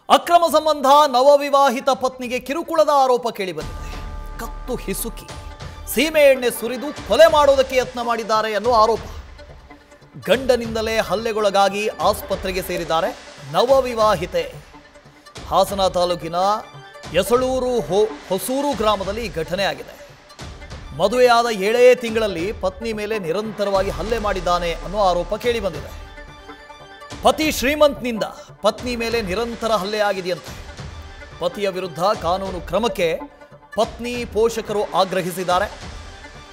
ಅಕ್ರಮ ಸಂಬಂಧ ನವವಿವಾಹಿತ ಪತ್ನಿಗೆ ಕಿರುಕುಳದ ಆರೋಪ ಕೇಳಿಬಂದಿದೆ. ಕತ್ತು ಹಿಸುಕಿ ಸೀಮೆ ಎಣ್ಣೆ ಸುರಿದು ಕೊಲೆ ಮಾಡೋದಕ್ಕೆ ಯತ್ನ ಮಾಡಿದ್ದಾರೆ ಅನ್ನೋ ಆರೋಪ. ಗಂಡನಿಂದಲೇ ಹಲ್ಲೆಗೊಳಗಾಗಿ ಆಸ್ಪತ್ರೆಗೆ ಸೇರಿದ್ದಾರೆ ನವವಿವಾಹಿತೆ. ಹಾಸನ ತಾಲೂಕಿನ ಯಸಳೂರು ಹೊಸೂರು ಗ್ರಾಮದಲ್ಲಿ ಈ ಘಟನೆ ಆಗಿದೆ. ಮದುವೆಯಾದ 7 ತಿಂಗಳಲ್ಲಿ ಪತ್ನಿ ಮೇಲೆ ನಿರಂತರವಾಗಿ ಹಲ್ಲೆ ಮಾಡಿದ್ದಾನೆ ಅನ್ನೋ ಆರೋಪ ಕೇಳಿಬಂದಿದೆ. ಪತಿ ಶ್ರೀಮಂತನಿಂದ ಪತ್ನಿ ಮೇಲೆ ನಿರಂತರ ಹಲ್ಲೆ ಆಗಿದೆಯಂತೆ. ಪತಿಯ ವಿರುದ್ಧ ಕಾನೂನು ಕ್ರಮಕ್ಕೆ ಪತ್ನಿ ಪೋಷಕರು ಆಗ್ರಹಿಸಿದ್ದಾರೆ.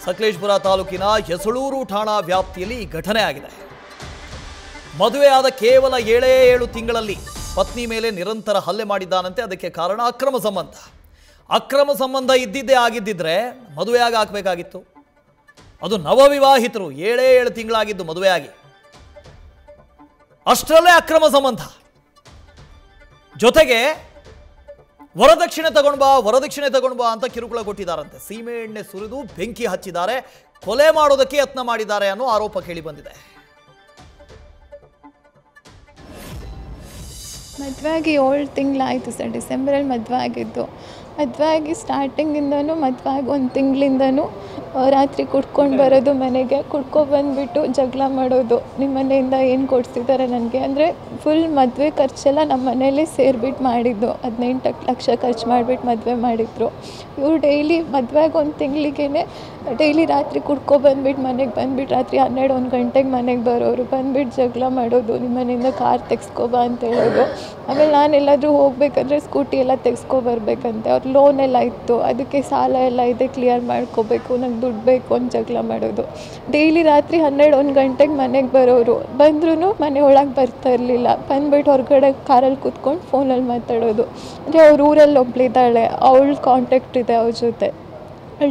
ಸಕಲೇಶಪುರ ತಾಲೂಕಿನ ಯಸಳೂರು ಠಾಣಾ ವ್ಯಾಪ್ತಿಯಲ್ಲಿ ಈ ಘಟನೆ ಆಗಿದೆ. ಮದುವೆಯಾದ ಕೇವಲ 7 ತಿಂಗಳಲ್ಲಿ ಪತ್ನಿ ಮೇಲೆ ನಿರಂತರ ಹಲ್ಲೆ ಮಾಡಿದ್ದಾನಂತೆ. ಅದಕ್ಕೆ ಕಾರಣ ಅಕ್ರಮ ಸಂಬಂಧ. ಅಕ್ರಮ ಸಂಬಂಧ ಇದ್ದಿದ್ದೇ ಆಗಿದ್ದಿದ್ರೆ ಮದುವೆಯಾಗಿ ಹಾಕಬೇಕಾಗಿತ್ತು. ಅದು ನವವಿವಾಹಿತರು 7 ತಿಂಗಳಾಗಿದ್ದು ಮದುವೆಯಾಗಿ, ಅಷ್ಟರಲ್ಲೇ ಅಕ್ರಮ ಸಂಬಂಧ. ಜೊತೆಗೆ ವರದಕ್ಷಿಣೆ ತಗೊಂಡು ಬಾ ಅಂತ ಕಿರುಕುಳ ಕೊಟ್ಟಿದ್ದಾರಂತೆ. ಸೀಮೆ ಎಣ್ಣೆ ಸುರಿದು ಬೆಂಕಿ ಹಚ್ಚಿದ್ದಾರೆ, ಕೊಲೆ ಮಾಡೋದಕ್ಕೆ ಯತ್ನ ಮಾಡಿದ್ದಾರೆ ಅನ್ನೋ ಆರೋಪ ಕೇಳಿ ಬಂದಿದೆ. ಮದುವೆ ಆಗಿ 7 ತಿಂಗಳಾಯಿತು ಸರ್. ಡಿಸೆಂಬರಲ್ಲಿ ಮದುವೆ ಆಗಿದ್ದು. ಮದುವೆ ಆಗಿ ಸ್ಟಾರ್ಟಿಂಗಿಂದನೂ ಮದುವೆ ಆಗಿ 1 ತಿಂಗಳಿಂದನೂ ರಾತ್ರಿ ಕುಡ್ಕೊಂಡು ಬರೋದು, ಮನೆಗೆ ಕುಡ್ಕೊಬಂದುಬಿಟ್ಟು ಜಗಳ ಮಾಡೋದು. ನಿಮ್ಮ ಮನೆಯಿಂದ ಏನು ಕೊಡಿಸಿದ್ದಾರೆ ನನಗೆ ಅಂದರೆ ಫುಲ್ ಮದುವೆ ಖರ್ಚೆಲ್ಲ ನಮ್ಮ ಮನೇಲಿ ಸೇರಿಬಿಟ್ಟು ಮಾಡಿದ್ದು. 18 ಲಕ್ಷ ಖರ್ಚು ಮಾಡಿಬಿಟ್ಟು ಮದುವೆ ಮಾಡಿದ್ರು. ಇವರು ಡೈಲಿ ಮದುವೆಗೆ 1 ತಿಂಗಳಿಗೇ ಡೈಲಿ ರಾತ್ರಿ ಕುಡ್ಕೊಬಂದ್ಬಿಟ್ಟು ಮನೆಗೆ ಬಂದುಬಿಟ್ಟು ರಾತ್ರಿ 12-1 ಗಂಟೆಗೆ ಮನೆಗೆ ಬರೋರು. ಬಂದುಬಿಟ್ಟು ಜಗಳ ಮಾಡೋದು, ನಿಮ್ಮ ಮನೆಯಿಂದ ಕಾರ್ ತೆಗೆಸ್ಕೊಬಾ ಅಂತ ಹೇಳೋದು. ಆಮೇಲೆ ನಾನು ಎಲ್ಲಾದರೂ ಹೋಗ್ಬೇಕಂದ್ರೆ ಸ್ಕೂಟಿ ಎಲ್ಲ ತೆಗೆಸ್ಕೊಬರ್ಬೇಕಂತೆ. ಅವ್ರ ಲೋನ್ ಎಲ್ಲ ಇತ್ತು, ಅದಕ್ಕೆ ಸಾಲ ಎಲ್ಲ ಇದೆ, ಕ್ಲಿಯರ್ ಮಾಡ್ಕೋಬೇಕು, ನಂಗೆ ದುಡ್ಡು ಬೇಕು ಅಂತ ಜಗಳ ಮಾಡೋದು. ಡೈಲಿ ರಾತ್ರಿ 12-1 ಗಂಟೆಗೆ ಮನೆಗೆ ಬರೋರು. ಬಂದ್ರೂ ಮನೆ ಒಳಗೆ ಬರ್ತಾ ಇರಲಿಲ್ಲ. ಬಂದುಬಿಟ್ಟು ಹೊರಗಡೆ ಕಾರಲ್ಲಿ ಕೂತ್ಕೊಂಡು ಫೋನಲ್ಲಿ ಮಾತಾಡೋದು. ಅಂದರೆ ಅವ್ರ ಊರಲ್ಲಿ ಒಬ್ಳಿದ್ದಾಳೆ, ಅವಳ ಕಾಂಟ್ಯಾಕ್ಟ್ ಇದೆ ಅವ್ರ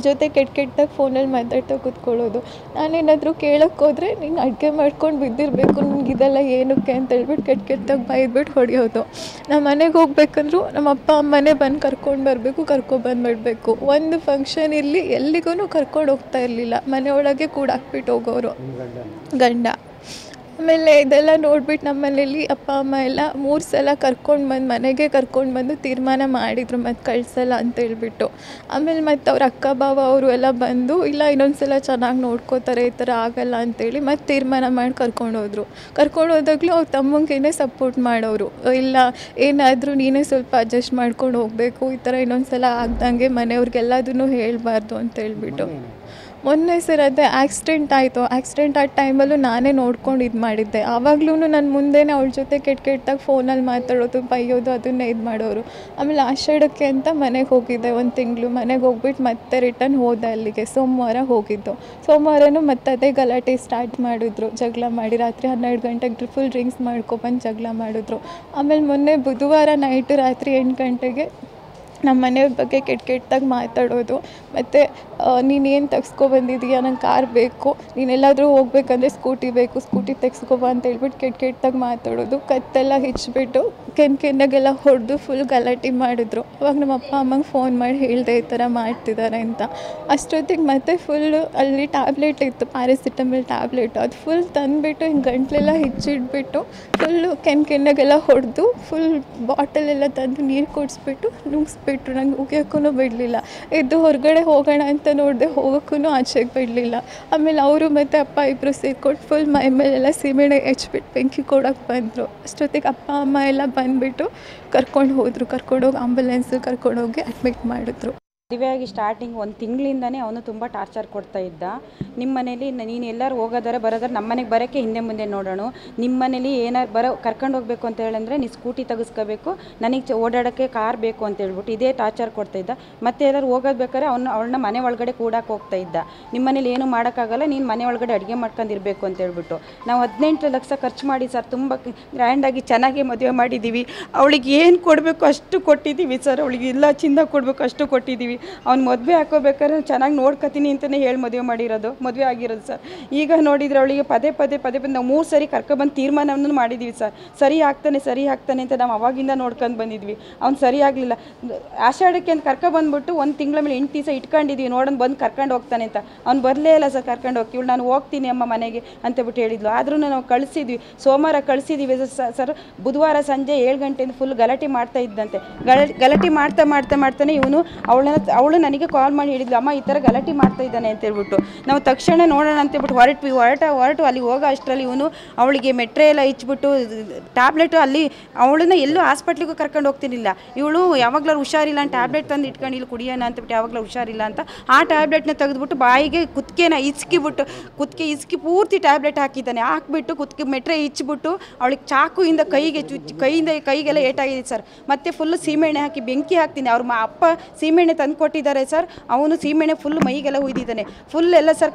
ಜೊತೆ ಕೆಟ್ಟದಾಗಿ ಫೋನಲ್ಲಿ ಮಾತಾಡ್ತಾ ಕೂತ್ಕೊಳ್ಳೋದು. ನಾನೇನಾದರೂ ಕೇಳೋಕ್ಕೆ ಹೋದರೆ ನೀನು ಅಡುಗೆ ಮಾಡ್ಕೊಂಡು ಬಿದ್ದಿರಬೇಕು, ನಿನ್ಗೆ ಇದೆಲ್ಲ ಏನಕ್ಕೆ ಅಂತ ಹೇಳ್ಬಿಟ್ಟು ಕೆಟ್ಟದಾಗಿ ಬೈದ್ಬಿಟ್ಟು ಹೊಡೆಯೋದು. ನಮ್ಮ ಮನೆಗೆ ಹೋಗ್ಬೇಕಂದ್ರೂ ನಮ್ಮ ಅಪ್ಪ ಅಮ್ಮನೇ ಬಂದು ಕರ್ಕೊಂಡ್ಬರ್ಬೇಕು. ಒಂದು ಫಂಕ್ಷನ್ ಇರಲಿ ಎಲ್ಲಿಗೂ ಕರ್ಕೊಂಡು ಹೋಗ್ತಾ ಇರಲಿಲ್ಲ. ಮನೆಯೊಳಗೆ ಕೂಡಾಕ್ಬಿಟ್ಟು ಹೋಗೋರು ಗಂಡ. ಆಮೇಲೆ ಇದೆಲ್ಲ ನೋಡ್ಬಿಟ್ಟು ನಮ್ಮ ಮನೇಲಿ ಅಪ್ಪ ಅಮ್ಮ ಎಲ್ಲ 3 ಸಲ ಮನೆಗೆ ಕರ್ಕೊಂಡು ಬಂದು ತೀರ್ಮಾನ ಮಾಡಿದರು ಮತ್ತು ಕಳಿಸಲ್ಲ ಅಂತೇಳ್ಬಿಟ್ಟು. ಆಮೇಲೆ ಮತ್ತು ಅವ್ರ ಅಕ್ಕ ಬಾವ ಅವರು ಎಲ್ಲ ಬಂದು ಇಲ್ಲ ಇನ್ನೊಂದು ಸಲ ಚೆನ್ನಾಗಿ ನೋಡ್ಕೋತಾರೆ, ಈ ಥರ ಆಗಲ್ಲ ಅಂತೇಳಿ ಮತ್ತು ತೀರ್ಮಾನ ಮಾಡಿ ಕರ್ಕೊಂಡು ಹೋದಾಗಲೂ ಅವ್ರ ತಮ್ಮಂಗೇನೆ ಸಪೋರ್ಟ್ ಮಾಡೋರು. ಇಲ್ಲ ಏನಾದರೂ ನೀನೇ ಸ್ವಲ್ಪ ಅಡ್ಜಸ್ಟ್ ಮಾಡ್ಕೊಂಡು ಹೋಗಬೇಕು, ಈ ಥರ ಇನ್ನೊಂದು ಸಲ ಆಗ್ದಂಗೆ ಮನೆಯವ್ರಿಗೆಲ್ಲದನ್ನು ಹೇಳಬಾರ್ದು ಅಂತೇಳ್ಬಿಟ್ಟು. ಮೊನ್ನೆ ಸರ್ ಅದೇ ಆಕ್ಸಿಡೆಂಟ್ ಆಯಿತು. ಆಕ್ಸಿಡೆಂಟ್ ಆದ ಟೈಮಲ್ಲೂ ನಾನೇ ನೋಡ್ಕೊಂಡು ಇದು ಮಾಡಿದ್ದೆ. ಆವಾಗಲೂ ನನ್ನ ಮುಂದೆನೇ ಅವಳ ಜೊತೆ ಕೆಟ್ಟದಾಗಿ ಫೋನಲ್ಲಿ ಮಾತಾಡೋದು, ಬೈಯೋದು, ಅದನ್ನೇ ಇದು ಮಾಡೋರು. ಆಮೇಲೆ ಆಷಾಢಕ್ಕೆ ಅಂತ ಮನೆಗೆ ಹೋಗಿದ್ದೆ 1 ತಿಂಗಳು. ಮನೆಗೆ ಹೋಗ್ಬಿಟ್ಟು ಮತ್ತೆ ರಿಟರ್ನ್ ಹೋದೆ ಅಲ್ಲಿಗೆ. ಸೋಮವಾರ ಹೋಗಿದ್ದು. ಸೋಮವಾರನೂ ಮತ್ತೆ ಅದೇ ಗಲಾಟೆ ಸ್ಟಾರ್ಟ್ ಮಾಡಿದ್ರು. ಜಗಳ ಮಾಡಿ ರಾತ್ರಿ 12 ಗಂಟೆಗೆ ಫುಲ್ ಡ್ರಿಂಕ್ಸ್ ಮಾಡ್ಕೊಬಂದು ಜಗಳ ಮಾಡಿದ್ರು. ಆಮೇಲೆ ಮೊನ್ನೆ ಬುಧವಾರ ನೈಟು ರಾತ್ರಿ 8 ಗಂಟೆಗೆ ನಮ್ಮ ಮನೆಯವ್ರ ಬಗ್ಗೆ ಕೆಟ್ಟದಾಗಿ ಮಾತಾಡೋದು. ಮತ್ತು ನೀನೇನು ತೆಗ್ಸ್ಕೊಬಂದಿದ್ದೀಯ, ನಂಗೆ ಕಾರ್ ಬೇಕು, ನೀನೆಲ್ಲಾದರೂ ಹೋಗ್ಬೇಕಂದ್ರೆ ಸ್ಕೂಟಿ ಬೇಕು, ಸ್ಕೂಟಿ ತೆಗ್ಸ್ಕೊಬಾ ಅಂತ ಹೇಳ್ಬಿಟ್ಟು ಕೆಟ್ಟದಾಗಿ ಮಾತಾಡೋದು. ಕತ್ತೆಲ್ಲ ಹಿಚ್ಬಿಟ್ಟು ಕೆನ್ನೆಗೆಲ್ಲ ಹೊಡೆದು ಫುಲ್ ಗಲಾಟೆ ಮಾಡಿದ್ರು. ಅವಾಗ ನಮ್ಮ ಅಪ್ಪ ಅಮ್ಮಂಗೆ ಫೋನ್ ಮಾಡಿ ಹೇಳಿದೆ ಈ ಥರ ಮಾಡ್ತಿದ್ದಾರೆ ಅಂತ. ಅಷ್ಟೊತ್ತಿಗೆ ಮತ್ತೆ ಫುಲ್ಲು ಅಲ್ಲಿ ಟ್ಯಾಬ್ಲೆಟ್ ಇತ್ತು, ಪ್ಯಾರಾಸಿಟಮಲ್ ಟ್ಯಾಬ್ಲೆಟು, ಅದು ಫುಲ್ ತಂದುಬಿಟ್ಟು ಹಿಂಗೆ ಗಂಟ್ಲೆಲ್ಲ ಹಿಚ್ಚಿಟ್ಬಿಟ್ಟು ಫುಲ್ಲು ಕೆನ್ನೆಗೆಲ್ಲ ಹೊಡೆದು ಫುಲ್ ಬಾಟಲೆಲ್ಲ ತಂದು ನೀರು ಕುಡಿಸ್ಬಿಟ್ಟು ನುಗ್ಗಿಸ್ಬಿಟ್ಟು ನಂಗೆ ಉಗಿಯೋಕ್ಕೂ ಬಿಡಲಿಲ್ಲ. ಎದ್ದು ಹೊರಗಡೆ ಹೋಗೋಣ ಅಂತ ನೋಡಿದೆ, ಹೋಗೋಕ್ಕೂ ಆಚೆಗೆ ಬಿಡಲಿಲ್ಲ. ಆಮೇಲೆ ಅವರು ಮತ್ತು ಅಪ್ಪ ಇಬ್ಬರು ಸೇರ್ಕೊಂಡು ಫುಲ್ ಮೈ ಮೇಲೆಲ್ಲ ಸೀಮೆಣ್ಣೆ ಹಚ್ಬಿಟ್ಟು ಬೆಂಕಿ ಕೊಡೋಕ್ಕೆ ಬಂದರು. ಅಷ್ಟೊತ್ತಿಗೆ ಅಪ್ಪ ಅಮ್ಮ ಎಲ್ಲ ಬಂದುಬಿಟ್ಟು ಕರ್ಕೊಂಡೋಗಿ ಆಂಬುಲೆನ್ಸಲ್ಲಿ ಕರ್ಕೊಂಡೋಗಿ ಅಡ್ಮಿಟ್ ಮಾಡಿದ್ರು. ಮದುವೆಯಾಗಿ ಸ್ಟಾರ್ಟಿಂಗ್ 1 ತಿಂಗಳಿಂದನೇ ಅವನು ತುಂಬ ಟಾರ್ಚರ್ ಕೊಡ್ತಾ ಇದ್ದ. ನಿಮ್ಮ ಮನೇಲಿ ನೀನು ಎಲ್ಲರೂ ಹೋಗೋದಾರೆ ಬರೋದಾರೆ ನಮ್ಮ ಮನೆಗೆ ಬರೋಕ್ಕೆ ಹಿಂದೆ ಮುಂದೆ ನೋಡೋಣ, ನಿಮ್ಮ ಮನೇಲಿ ಏನಾರು ಕರ್ಕೊಂಡು ಹೋಗಬೇಕು ಅಂತ ಹೇಳಂದರೆ ನೀ ಸ್ಕೂಟಿ ತೆಗೆಸ್ಕೋಬೇಕು, ನನಗೆ ಓಡಾಡೋಕ್ಕೆ ಕಾರ್ ಬೇಕು ಅಂತ ಹೇಳ್ಬಿಟ್ಟು ಇದೇ ಟಾರ್ಚರ್ ಕೊಡ್ತಾ ಇದ್ದ. ಮತ್ತು ಎಲ್ಲರೂ ಹೋಗೋದು ಬೇಕಾದ್ರೆ ಅವಳನ್ನ ಮನೆ ಒಳಗಡೆ ಕೂಡಕ್ಕೆ ಹೋಗ್ತಾ ಇದ್ದ. ನಿಮ್ಮ ಮನೇಲಿ ಏನೂ ಮಾಡೋಕ್ಕಾಗಲ್ಲ, ನೀನು ಮನೆ ಒಳಗಡೆ ಅಡುಗೆ ಮಾಡ್ಕೊಂಡಿರಬೇಕು ಅಂತ ಹೇಳ್ಬಿಟ್ಟು. ನಾವು 18 ಲಕ್ಷ ಖರ್ಚು ಮಾಡಿ ಸರ್ ತುಂಬ ಗ್ರ್ಯಾಂಡಾಗಿ ಚೆನ್ನಾಗಿ ಮದುವೆ ಮಾಡಿದ್ದೀವಿ. ಅವಳಿಗೆ ಏನು ಕೊಡಬೇಕು ಅಷ್ಟು ಕೊಟ್ಟಿದ್ದೀವಿ ಸರ್. ಅವಳಿಗೆ ಎಲ್ಲ ಚಿನ್ನ ಕೊಡಬೇಕು ಅಷ್ಟು ಕೊಟ್ಟಿದ್ದೀವಿ. ಅವ್ನು ಮದುವೆ ಹಾಕೋಬೇಕಾದ್ರೆ ಚೆನ್ನಾಗಿ ನೋಡ್ಕೊತೀನಿ ಅಂತಲೇ ಹೇಳಿ ಮದುವೆ ಆಗಿರೋದು ಸರ್. ಈಗ ನೋಡಿದರೆ ಅವಳಿಗೆ ಪದೇ ನಾವು 3 ಸರಿ ಕರ್ಕೊಬಂದು ತೀರ್ಮಾನವನ್ನು ಮಾಡಿದ್ದೀವಿ ಸರ್. ಸರಿ ಆಗ್ತಾನೆ ಅಂತ ನಾವು ಅವಾಗಿಂದ ನೋಡ್ಕೊಂಡು ಬಂದಿದ್ವಿ. ಅವ್ನು ಸರಿ ಆಗಲಿಲ್ಲ. ಆಷಾಢಕ್ಕೆ ಅಂತ ಕರ್ಕೊಬಂದ್ಬಿಟ್ಟು 1 ತಿಂಗಳ ಮೇಲೆ 8 ದಿವಸ ಇಟ್ಕೊಂಡಿದ್ವಿ, ನೋಡೋಣ ಬಂದು ಕರ್ಕೊಂಡು ಹೋಗ್ತಾನೆ ಅಂತ. ಅವ್ನು ಬರಲೇ ಇಲ್ಲ ಸರ್. ಕರ್ಕೊಂಡು ಹೋಗಿ ಇವಳು ನಾನು ಹೋಗ್ತೀನಿ ಅಮ್ಮ ಮನೆಗೆ ಅಂತಬಿಟ್ಟು ಹೇಳಿದ್ಲು. ಆದ್ರೂ ನಾವು ಕಳಿಸಿದ್ವಿ, ಸೋಮವಾರ ಕಳಿಸಿದ್ದೀವಿ ಸರ್. ಬುಧವಾರ ಸಂಜೆ 7 ಗಂಟೆಯಿಂದ ಫುಲ್ ಗಲಾಟೆ ಮಾಡ್ತಾ ಇದ್ದಂತೆ. ಗಲಾಟೆ ಮಾಡ್ತಾನೆ ಇವನು ಅವಳು ನನಗೆ ಕಾಲ್ ಮಾಡಿ ಹೇಳಿದ್ಲು, ಅಮ್ಮ ಈ ಥರ ಗಲಾಟೆ ಮಾಡ್ತಾ ಇದ್ದಾನೆ ಅಂತ ಹೇಳ್ಬಿಟ್ಟು. ನಾವು ತಕ್ಷಣ ನೋಡೋಣ ಅಂತೇಳ್ಬಿಟ್ಟು ಹೊರಟು ಅಲ್ಲಿ ಹೋಗೋ ಅಷ್ಟರಲ್ಲಿ ಇವನು ಅವಳಿಗೆ ಮೆಟ್ರೆ ಎಲ್ಲ ಇಚ್ಬಿಟ್ಟು ಟ್ಯಾಬ್ಲೆಟು ಅಲ್ಲಿ ಅವಳನ್ನ ಎಲ್ಲೂ ಹಾಸ್ಪಿಟ್ಲಿಗೂ ಕರ್ಕೊಂಡು ಹೋಗ್ತಿರ್ಲಿಲ್ಲ. ಇವಳು ಯಾವಾಗಲೂ ಹುಷಾರಿಲ್ಲ ಅಂತ ಟ್ಯಾಬ್ಲೆಟ್ ತಂದು ಇಟ್ಕೊಂಡು ಇಲ್ಲಿ ಕುಡಿಯೋಣ ಅಂತಬಿಟ್ಟು ಯಾವಾಗಲೂ ಹುಷಾರಿಲ್ಲ ಅಂತ ಆ ಟ್ಯಾಬ್ಲೆಟ್ನ ತೆಗೆದುಬಿಟ್ಟು ಬಾಯಿಗೆ ಕುತ್ತಿಗೆನ ಇಸ್ಕಿ ಪೂರ್ತಿ ಟ್ಯಾಬ್ಲೆಟ್ ಹಾಕಿಬಿಟ್ಟು ಕುತ್ತಿಗೆ ಮೆಟ್ರೆ ಇಚ್ಬಿಟ್ಟು ಅವಳಿಗೆ ಚಾಕುಯಿಂದ ಕೈಗೆಲ್ಲ ಏಟಾಗಿದೆ ಸರ್. ಮತ್ತೆ ಫುಲ್ಲು ಸೀಮೆಣ್ಣೆ ಹಾಕಿ ಬೆಂಕಿ ಹಾಕ್ತೀನಿ. ಅವ್ರ ಅಪ್ಪ ಸೀಮೆಣ್ಣೆ ತಂದು ಕೊಟ್ಟಿದ್ದಾರೆ ಸರ್. ಅವನು ಸೀಮೆಣ್ಣೆ ಫುಲ್ ಮೈಗೆಲ್ಲ ಹುಯ್ದಿದ್ದಾನೆ ಫುಲ್ ಎಲ್ಲ ಸರ್.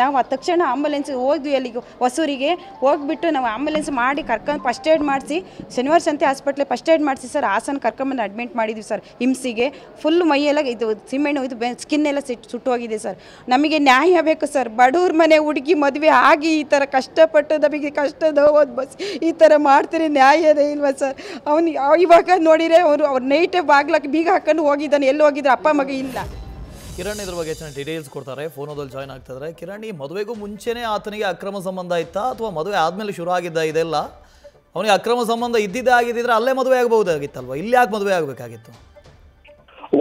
ನಾವು ತಕ್ಷಣ ಆಂಬುಲೆನ್ಸ್ ಹೋದ್ವಿ ಅಲ್ಲಿಗೆ ಹೊಸೂರಿಗೆ. ಹೋಗ್ಬಿಟ್ಟು ನಾವು ಆಂಬುಲೆನ್ಸ್ ಮಾಡಿ ಕರ್ಕೊಂಡು ಫಸ್ಟ್ ಏಡ್ ಮಾಡಿಸಿ ಶನಿವಾರ ಸಂತೆ ಹಾಸ್ಪಿಟ್ಲಿಗೆ ಫಸ್ಟ್ ಏಡ್ ಮಾಡಿಸಿ ಸರ್. ಹಾಸನ ಕರ್ಕೊಂಬಂದು ಅಡ್ಮಿಟ್ ಮಾಡಿದ್ವಿ ಸರ್. ಹಿಂಸಿಗೆ ಫುಲ್ ಮೈಯೆಲ್ಲ ಇದು ಸೀಮೆಣ್ಣೆ ಇದು ಸ್ಕಿನ್ ಎಲ್ಲ ಸುಟ್ಟೋಗಿದೆ ಸರ್. ನಮಗೆ ನ್ಯಾಯ ಬೇಕು ಸರ್. ಬಡವ್ರ ಮನೆ ಹುಡುಗಿ ಮದುವೆ ಆಗಿ ಈ ಥರ ಕಷ್ಟಪಟ್ಟು ನಮಗೆ ಕಷ್ಟದ ಹೋದ್ ಬಸ್ ಈ ಥರ ಮಾಡ್ತಾರೆ, ನ್ಯಾಯದೇ ಇಲ್ವಾ ಸರ್? ಅವನು ಇವಾಗ ನೋಡಿದರೆ ಅವ್ರು ನೈಟೇ ಬಾಗ್ಲಕ್ಕೆ ಬೀಗ ಹಾಕೊಂಡು ಹೋಗಿದ್ದಾನೆ. ಎಲ್ಲಿ ಹೋಗಿದ್ರೆ ಅಪ್ಪ ಮಗ ಇಲ್ಲ. ಕಿರಣ್ ಇದ್ರ ಬಗ್ಗೆ ಹೆಚ್ಚಿನ ಡೀಟೇಲ್ಸ್ ಕೊಡ್ತಾರೆ. ಫೋನೋದಲ್ಲಿ ಜಾಯ್ನ್ ಆಗ್ತಿದ್ದಾರೆ. ಕಿರಣ್, ಈ ಮದುವೆಗೂ ಮುಂಚೆನೇ ಆತನಿಗೆ ಅಕ್ರಮ ಸಂಬಂಧ ಇತ್ತಾ ಅಥವಾ ಮದುವೆ ಆದಮೇಲೆ ಶುರು ಆಗಿದ್ದ ಇದೆಲ್ಲ? ಅವನಿಗೆ ಅಕ್ರಮ ಸಂಬಂಧ ಇದ್ದಿದ್ದೇ ಆಗಿದ್ದಿದ್ರೆ ಅಲ್ಲೇ ಮದುವೆ ಆಗಬಹುದಾಗಿತ್ತಲ್ವ? ಇಲ್ಲಿ ಯಾಕೆ ಮದುವೆ ಆಗಬೇಕಾಗಿತ್ತು?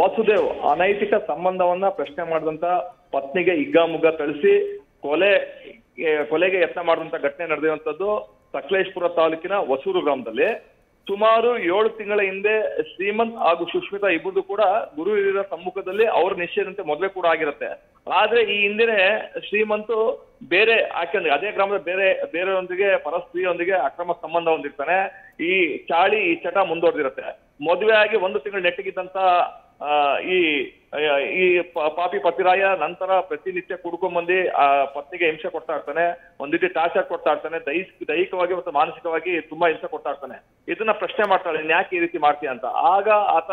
ವಾಸುದೇವ್ ಅನೈತಿಕ ಸಂಬಂಧವನ್ನ ಪ್ರಶ್ನೆ ಮಾಡಿದಂತ ಪತ್ನಿಗೆ ಹಿಗ್ಗಾಮುಗ್ಗ ಥಳಿಸಿ ಕೊಲೆಗೆ ಯತ್ನ ಮಾಡಿದಂತ ಘಟನೆ ನಡೆದಿರುವಂತದ್ದು ಸಕಲೇಶಪುರ ತಾಲೂಕಿನ ಹೊಸೂರು ಗ್ರಾಮದಲ್ಲಿ. ಸುಮಾರು 7 ತಿಂಗಳ ಹಿಂದೆ ಶ್ರೀಮಂತ್ ಹಾಗೂ ಸುಷ್ಮಿತಾ ಇಬ್ಬರು ಕೂಡ ಗುರು ಹಿರಿಯರ ಸಮ್ಮುಖದಲ್ಲಿ ಅವ್ರ ನಿಶ್ಚಯದಂತೆ ಮದುವೆ ಕೂಡ ಆಗಿರುತ್ತೆ. ಆದ್ರೆ ಈ ಹಿಂದೆನೆ ಶ್ರೀಮಂತು ಬೇರೆ ಆಕೆ ಅದೇ ಗ್ರಾಮದ ಬೇರೆಯೊಂದಿಗೆ ಪರಸ್ತ್ರೀಯೊಂದಿಗೆ ಅಕ್ರಮ ಸಂಬಂಧ ಹೊಂದಿರ್ತಾನೆ. ಈ ಚಟ ಮುಂದುವರೆದಿರುತ್ತೆ. ಮದುವೆ ಆಗಿ 1 ತಿಂಗಳು ನೆಟ್ಟಿಗಿದ್ದಂತ ಈ ಪಾಪಿ ಪತಿರಾಯ ನಂತರ ಪ್ರತಿನಿತ್ಯ ಕುಡ್ಕೊಂಡ್ಬಂದು ಆ ಪತ್ನಿಗೆ ಹಿಂಸೆ ಕೊಡ್ತಾ ಇರ್ತಾನೆ. ಒಂದ್ ರೀತಿ ಟಾರ್ಚರ್ ಕೊಡ್ತಾ ಇರ್ತಾನೆ. ದೈಹಿಕವಾಗಿ ಮತ್ತು ಮಾನಸಿಕವಾಗಿ ತುಂಬಾ ಹಿಂಸೆ ಕೊಡ್ತಾ ಇರ್ತಾನೆ. ಇದನ್ನ ಪ್ರಶ್ನೆ ಮಾಡ್ತಾಳೆ, ಯಾಕೆ ಈ ರೀತಿ ಮಾಡ್ತೀಯ ಅಂತ. ಆಗ ಆತ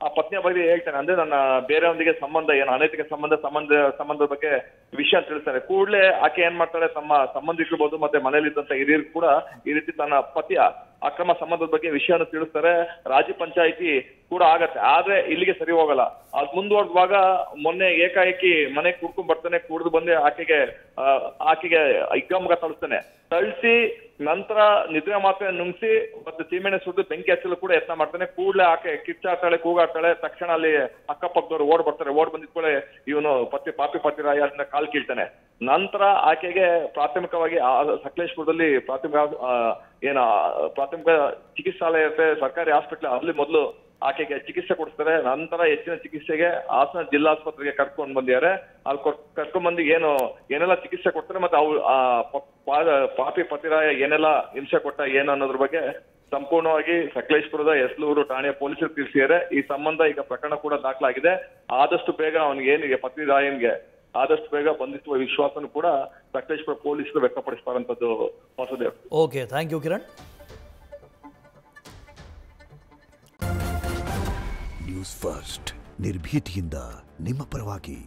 ಆ ಪತ್ನಿಯ ಬಗ್ಗೆ ಹೇಳ್ತಾನೆ, ಅಂದ್ರೆ ನನ್ನ ಬೇರೆಯೊಂದಿಗೆ ಸಂಬಂಧ ಏನು ಅನೈತಿಕ ಸಂಬಂಧದ ಬಗ್ಗೆ ವಿಷಯ ತಿಳಿಸ್ತಾರೆ. ಕೂಡಲೇ ಆಕೆ ಏನ್ ಮಾಡ್ತಾಳೆ, ತಮ್ಮ ಸಂಬಂಧಿಕರ್ಬೋದು ಮತ್ತೆ ಮನೇಲಿದ್ದಂತ ಹಿರಿಯರು ಕೂಡ ಈ ರೀತಿ ತನ್ನ ಪತಿಯ ಅಕ್ರಮ ಸಂಬಂಧದ ಬಗ್ಗೆ ವಿಷಯನ ತಿಳಿಸ್ತಾರೆ. ರಾಜಿ ಪಂಚಾಯಿತಿ ಕೂಡ ಆಗತ್ತೆ. ಆದ್ರೆ ಇಲ್ಲಿಗೆ ಸರಿ ಹೋಗಲ್ಲ. ಅದ್ ಮುಂದುವರೆದಾಗ ಮೊನ್ನೆ ಏಕಾಏಕಿ ಮನೆಗೆ ಕುಡ್ಕೊಂಡ್ ಬರ್ತಾನೆ. ಕುಡಿದು ಬಂದು ಆಕೆಗೆ ಹಿಗ್ಗಾಮುಗ್ಗ ಥಳಿಸಿ ನಂತರ ನಿದ್ರೆ ಮಾತ್ರೆ ನುಂಗ್ಸಿ ಮತ್ತೆ ಸೀಮೆಣ್ಣೆ ಸುಟ್ಟು ಬೆಂಕಿ ಹಚ್ಚಲು ಕೂಡ ಯತ್ನ ಮಾಡ್ತಾನೆ. ಕೂಡಲೇ ಆಕೆ ಕಿಚ್ಚಾಡ್ತಾಳೆ, ಕೂಗಾಡ್ತಾಳೆ. ತಕ್ಷಣ ಅಲ್ಲಿ ಅಕ್ಕಪಕ್ಕದವ್ರು ಓಡ್ ಬರ್ತಾರೆ. ಓಡ್ ಬಂದಿದ್ಕೊಳ್ಳೆ ಇವನು ಪಾಪಿ ಪತಿರಾಯ ಕಾಲ್ ಕೀಳ್ತಾನೆ. ನಂತರ ಆಕೆಗೆ ಪ್ರಾಥಮಿಕವಾಗಿ ಸಕಲೇಶಪುರದಲ್ಲಿ ಪ್ರಾಥಮಿಕ ಚಿಕಿತ್ಸಾಲಯ ಇರುತ್ತೆ, ಸರ್ಕಾರಿ ಹಾಸ್ಪಿಟಲ್. ಅಲ್ಲಿ ಮೊದಲು ಆಕೆಗೆ ಚಿಕಿತ್ಸೆ ಕೊಡಿಸ್ತಾರೆ. ನಂತರ ಹೆಚ್ಚಿನ ಚಿಕಿತ್ಸೆಗೆ ಹಾಸನ ಜಿಲ್ಲಾಸ್ಪತ್ರೆಗೆ ಕರ್ಕೊಂಡ್ ಬಂದಿದ್ದಾರೆ. ಅಲ್ಲಿ ಕರ್ಕೊಂಡ್ಬಂದು ಏನೆಲ್ಲ ಚಿಕಿತ್ಸೆ ಕೊಡ್ತಾರೆ ಮತ್ತೆ ಪಾಪಿ ಪತಿರಾಯ ಏನೆಲ್ಲ ಹಿಂಸೆ ಕೊಟ್ಟ ಏನು ಅನ್ನೋದ್ರ ಬಗ್ಗೆ ಸಂಪೂರ್ಣವಾಗಿ ಸಕಲೇಶಪುರದ ಎಸ್ಲೂರು ಠಾಣೆಯ ಪೊಲೀಸರು ತಿಳಿಸಿದ್ದಾರೆ. ಈ ಸಂಬಂಧ ಈಗ ಪ್ರಕರಣ ಕೂಡ ದಾಖಲಾಗಿದೆ. ಆದಷ್ಟು ಬೇಗ ಅವನಿಗೆ ಏನಿಗೆ ಪತಿರಾಯನ್ಗೆ ಆದಷ್ಟು ಬೇಗ ಬಂಧಿಸುವ ವಿಶ್ವಾಸನೂ ಕೂಡ ಸಕಲೇಶಪುರ ಪೊಲೀಸರು ವ್ಯಕ್ತಪಡಿಸ್ತಾರಂತದ್ದು Vasudev. Okay, thank you Kiran. News First ನಿರ್ಭೀತಿಯಿಂದ ನಿಮ್ಮ ಪರವಾಗಿ.